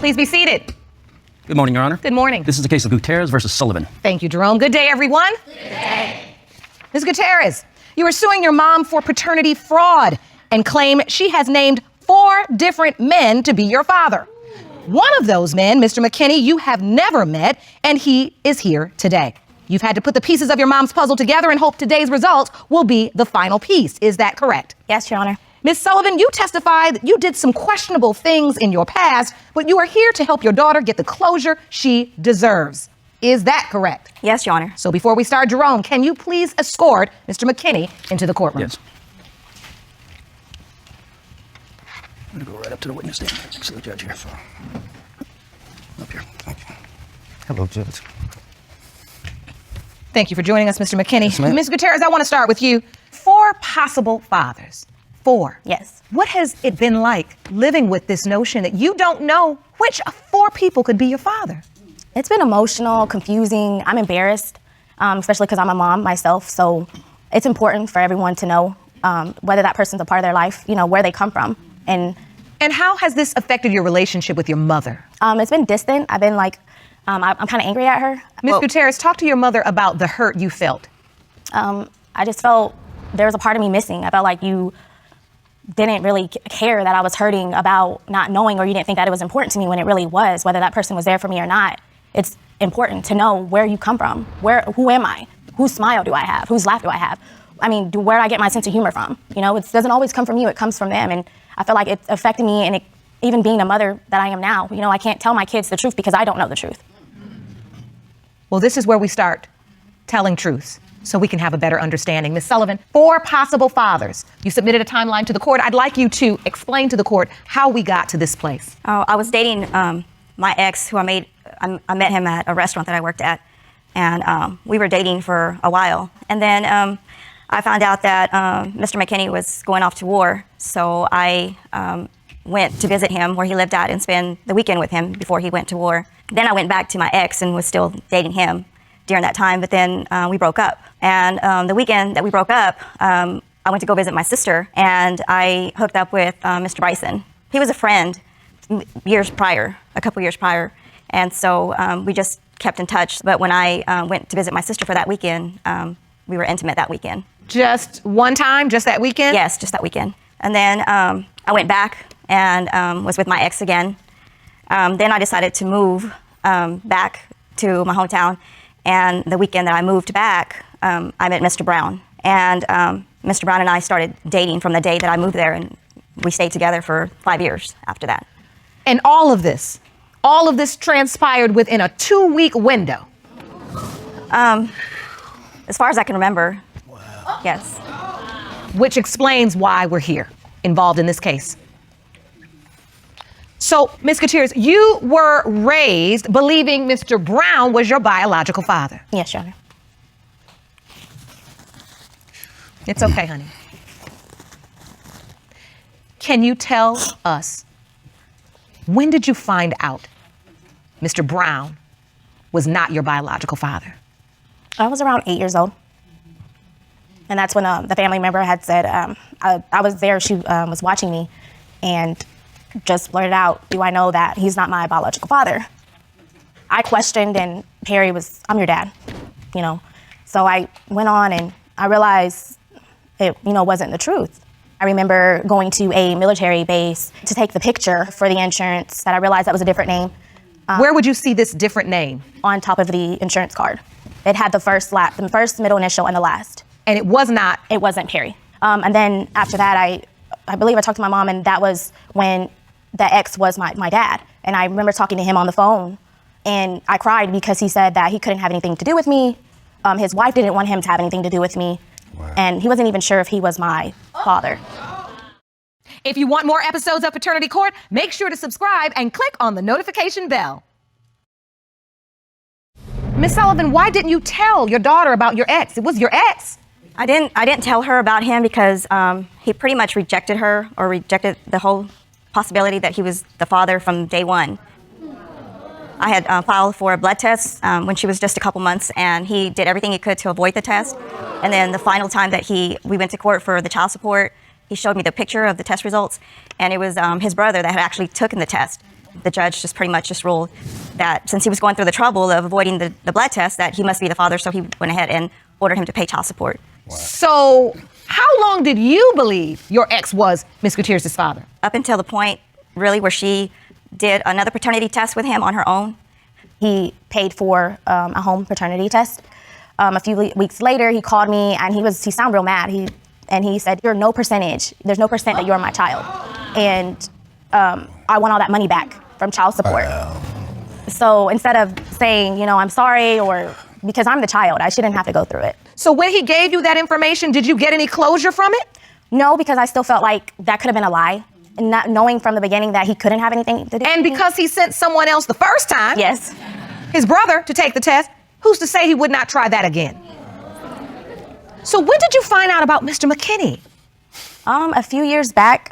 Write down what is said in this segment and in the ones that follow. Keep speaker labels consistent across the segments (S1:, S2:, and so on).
S1: Please be seated.
S2: Good morning, Your Honor.
S1: Good morning.
S2: This is the case of Gutierrez versus Sullivan.
S1: Thank you, Jerome. Good day, everyone. Good day. Ms. Gutierrez, you are suing your mom for paternity fraud and claim she has named 4 different men to be your father. One of those men, Mr. McKinney, you have never met, and he is here today. You've had to put the pieces of your mom's puzzle together and hope today's result will be the final piece. Is that correct?
S3: Yes, Your Honor.
S1: Ms. Sullivan, you testified that you did some questionable things in your past, but you are here to help your daughter get the closure she deserves. Is that correct?
S3: Yes, Your Honor.
S1: So before we start, Jerome, can you please escort Mr. McKinney into the courtroom?
S2: Yes. I'm going to go right up to the witness stand next to the judge here. Up here. Thank you. Hello, Judge.
S1: Thank you for joining us, Mr. McKinney.
S2: Yes, ma'am.
S1: Ms. Gutierrez, I want to start with you. 4 possible fathers. 4.
S3: Yes.
S1: What has it been like living with this notion that you don't know which of 4 people could be your father?
S3: It's been emotional, confusing. I'm embarrassed, especially because I'm a mom myself. So it's important for everyone to know whether that person's a part of their life, you know, where they come from. And
S1: how has this affected your relationship with your mother?
S3: It's been distant. I've been like, I'm kind of angry at her.
S1: Ms. Gutierrez, talk to your mother about the hurt you felt.
S3: I just felt there was a part of me missing. I felt like you didn't really care that I was hurting about not knowing, or you didn't think that it was important to me when it really was, whether that person was there for me or not. It's important to know where you come from. Who am I? Whose smile do I have? Whose laugh do I have? I mean, where do I get my sense of humor from? You know, it doesn't always come from you, it comes from them. And I feel like it's affecting me, and even being the mother that I am now, you know, I can't tell my kids the truth because I don't know the truth.
S1: Well, this is where we start telling truths so we can have a better understanding. Ms. Sullivan, 4 possible fathers. You submitted a timeline to the court. I'd like you to explain to the court how we got to this place.
S4: I was dating my ex, who I met him at a restaurant that I worked at, and we were dating for a while. And then I found out that Mr. McKinney was going off to war, so I went to visit him where he lived at and spend the weekend with him before he went to war. Then I went back to my ex and was still dating him during that time, but then we broke up. And the weekend that we broke up, I went to go visit my sister, and I hooked up with Mr. Bryson. He was a friend a couple years prior, and so we just kept in touch. But when I went to visit my sister for that weekend, we were intimate that weekend.
S1: Just one time, just that weekend?
S4: Yes, just that weekend. And then I went back and was with my ex again. Then I decided to move back to my hometown. And the weekend that I moved back, I met Mr. Brown. And Mr. Brown and I started dating from the day that I moved there, and we stayed together for 5 years after that.
S1: And all of this transpired within a 2-week window.
S4: As far as I can remember, wow. Yes.
S1: Which explains why we're here, involved in this case. So, Ms. Gutierrez, you were raised believing Mr. Brown was your biological father.
S3: Yes, Your Honor.
S1: It's okay, honey. Can you tell us, when did you find out Mr. Brown was not your biological father?
S3: I was around 8 years old. And that's when the family member had said, I was there, she was watching me, and just blurted out, do I know that he's not my biological father? I questioned, and Perry was, I'm your dad, you know. So I went on, and I realized it, you know, wasn't the truth. I remember going to a military base to take the picture for the insurance, that I realized that was a different name.
S1: Where would you see this different name?
S3: On top of the insurance card. It had the first, middle initial, and the last.
S1: And it was not?
S3: It wasn't Perry. And then after that, I believe I talked to my mom, and that was when the ex was my dad. And I remember talking to him on the phone, and I cried because he said that he couldn't have anything to do with me. His wife didn't want him to have anything to do with me. Wow. And he wasn't even sure if he was my father.
S1: If you want more episodes of Paternity Court, make sure to subscribe and click on the notification bell. Ms. Sullivan, why didn't you tell your daughter about your ex? It was your ex.
S4: I didn't tell her about him because he pretty much rejected her, or rejected the whole possibility that he was the father from day one. I had filed for a blood test when she was just a couple months, and he did everything he could to avoid the test. And then the final time that we went to court for the child support, he showed me the picture of the test results, and it was his brother that had actually taken the test. The judge just pretty much just ruled that since he was going through the trouble of avoiding the blood test, that he must be the father, so he went ahead and ordered him to pay child support.
S2: Wow.
S1: So how long did you believe your ex was Ms. Gutierrez's father?
S4: Up until the point, really, where she did another paternity test with him on her own.
S3: He paid for a home paternity test. A few weeks later, he called me and he sounded real mad. He said, "You're no percentage. There's no percent that you're my child, and I want all that money back from child support." So instead of saying, I'm sorry, or because I'm the child, I shouldn't have to go through it.
S1: So when he gave you that information, did you get any closure from it?
S3: No, because I still felt like that could have been a lie, and not knowing from the beginning that he couldn't have anything to do.
S1: And because he sent someone else the first time,
S3: Yes.
S1: his brother, to take the test, who's to say he would not try that again? So when did you find out about Mr. McKinney?
S3: A few years back,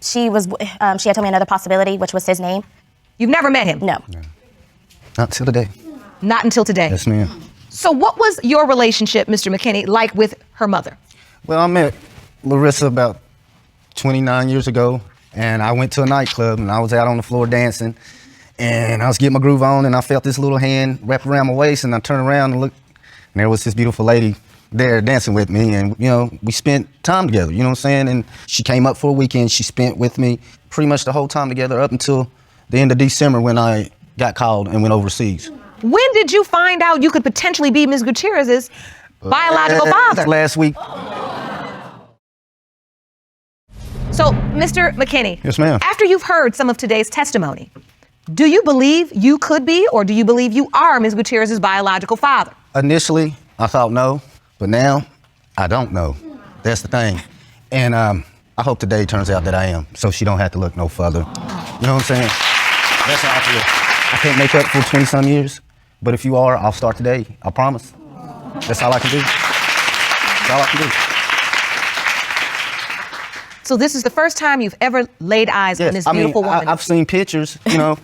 S3: she had told me another possibility, which was his name.
S1: You've never met him?
S3: No.
S2: Not till today.
S1: Not until today?
S2: Yes, ma'am.
S1: So what was your relationship, Mr. McKinney, like with her mother?
S2: Well, I met Larissa about 29 years ago, and I went to a nightclub, and I was out on the floor dancing, and I was getting my groove on, and I felt this little hand wrapped around my waist, and I turned around and looked, and there was this beautiful lady there dancing with me, and, we spent time together, you know what I'm saying? And she came up for a weekend. She spent with me pretty much the whole time together up until the end of December when I got called and went overseas.
S1: When did you find out you could potentially be Ms. Gutierrez's biological father?
S2: Last week.
S1: So, Mr. McKinney.
S2: Yes, ma'am.
S1: After you've heard some of today's testimony, do you believe you could be, or do you believe you are Ms. Gutierrez's biological father?
S2: Initially, I thought no, but now I don't know. That's the thing. And I hope today turns out that I am, so she don't have to look no further. You know what I'm saying? That's how I feel. I can't make up for 20-some years, but if you are, I'll start today. I promise. That's all I can do. That's all I can do.
S1: So this is the first time you've ever laid eyes on this beautiful woman?
S2: I've seen pictures, since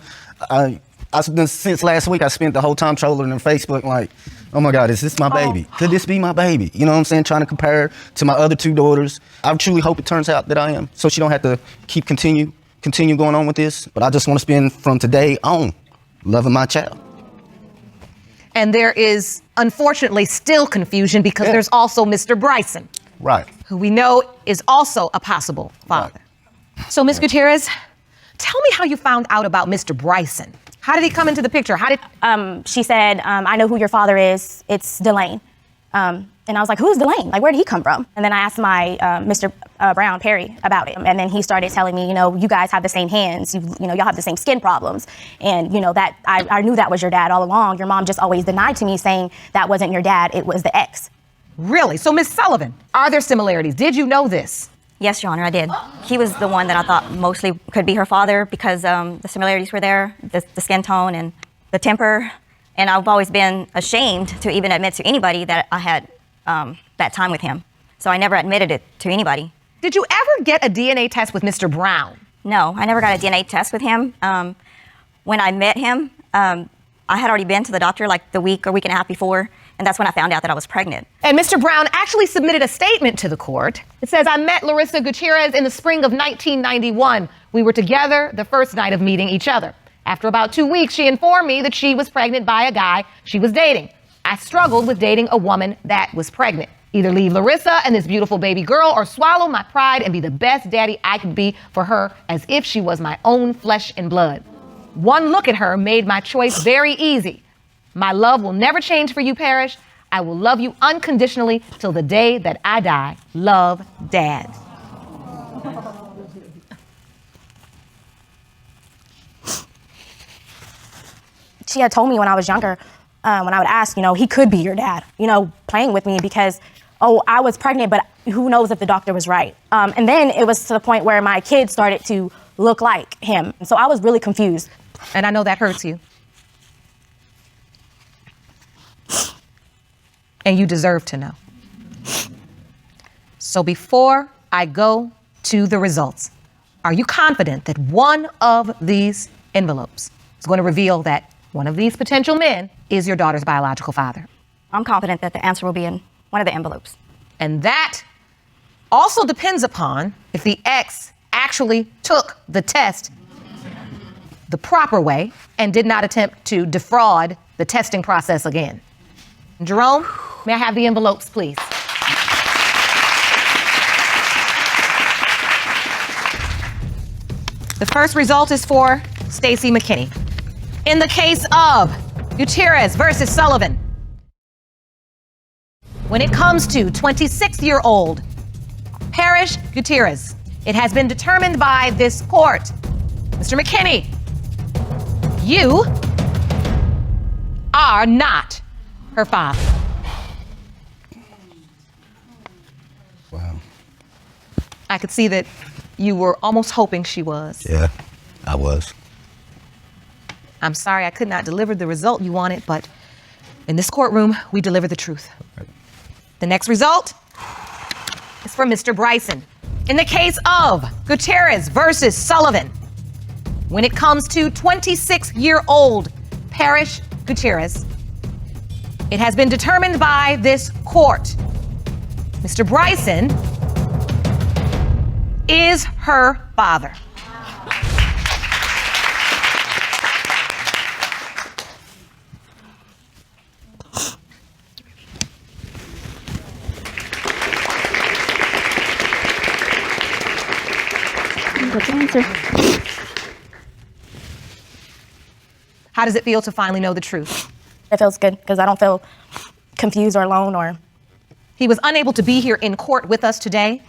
S2: last week, I spent the whole time trolling on Facebook like, oh my God, is this my baby? Could this be my baby? You know what I'm saying? Trying to compare her to my other two daughters. I truly hope it turns out that I am, so she don't have to continue going on with this. But I just want to spend from today on loving my child.
S1: And there is, unfortunately, still confusion because there's also Mr. Bryson.
S2: Right.
S1: Who we know is also a possible father. Right. So, Ms. Gutierrez, tell me how you found out about Mr. Bryson. How did he come into the picture?
S3: She said, I know who your father is. It's Delane. And I was like, who's Delane? Like, where did he come from? And then I asked my Mr. Brown, Perry, about it. And then he started telling me, you guys have the same hands. Y'all have the same skin problems. And, that I knew that was your dad all along. Your mom just always denied to me, saying that wasn't your dad. It was the ex.
S1: Really? So, Ms. Sullivan, are there similarities? Did you know this?
S4: Yes, Your Honor, I did. He was the one that I thought mostly could be her father because the similarities were there, the skin tone and the temper. And I've always been ashamed to even admit to anybody that I had that time with him. So I never admitted it to anybody.
S1: Did you ever get a DNA test with Mr. Brown?
S4: No, I never got a DNA test with him. When I met him, I had already been to the doctor like the week or week and a half before, and that's when I found out that I was pregnant.
S1: And Mr. Brown actually submitted a statement to the court. It says, I met Larissa Gutierrez in the spring of 1991. We were together the first night of meeting each other. After about 2 weeks, she informed me that she was pregnant by a guy she was dating. I struggled with dating a woman that was pregnant. Either leave Larissa and this beautiful baby girl or swallow my pride and be the best daddy I could be for her as if she was my own flesh and blood. One look at her made my choice very easy. My love will never change for you, Parrish. I will love you unconditionally till the day that I die. Love, Dad.
S3: She had told me when I was younger, when I would ask, he could be your dad, playing with me because, I was pregnant, but who knows if the doctor was right. And then it was to the point where my kids started to look like him. So I was really confused.
S1: And I know that hurts you. And you deserve to know. So before I go to the results, are you confident that one of these envelopes is going to reveal that one of these potential men is your daughter's biological father?
S4: I'm confident that the answer will be in one of the envelopes.
S1: And that also depends upon if the ex actually took the test the proper way and did not attempt to defraud the testing process again. Jerome, may I have the envelopes, please? The first result is for Stacey McKinney. In the case of Gutierrez versus Sullivan, when it comes to 26-year-old Parrish Gutierrez, it has been determined by this court, Mr. McKinney, you are not her father.
S2: Wow.
S1: I could see that you were almost hoping she was.
S2: Yeah, I was.
S1: I'm sorry I could not deliver the result you wanted, but in this courtroom, we deliver the truth. The next result is for Mr. Bryson. In the case of Gutierrez versus Sullivan, when it comes to 26-year-old Parrish Gutierrez, it has been determined by this court, Mr. Bryson is her father.
S3: What's the answer?
S1: How does it feel to finally know the truth?
S3: It feels good because I don't feel confused or alone or.
S1: He was unable to be here in court with us today,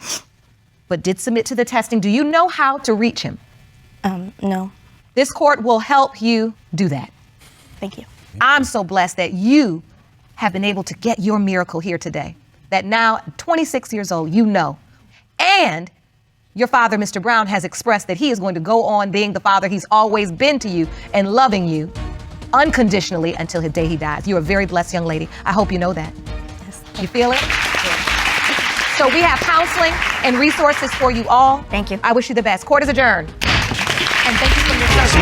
S1: but did submit to the testing. Do you know how to reach him?
S3: No.
S1: This court will help you do that.
S3: Thank you.
S1: I'm so blessed that you have been able to get your miracle here today. That now, at 26 years old, you know. And your father, Mr. Brown, has expressed that he is going to go on being the father he's always been to you and loving you unconditionally until the day he dies. You're a very blessed young lady. I hope you know that.
S3: Yes.
S1: You feel it? So we have counseling and resources for you all.
S4: Thank you.
S1: I wish you the best. Court is adjourned. And thank you for your service.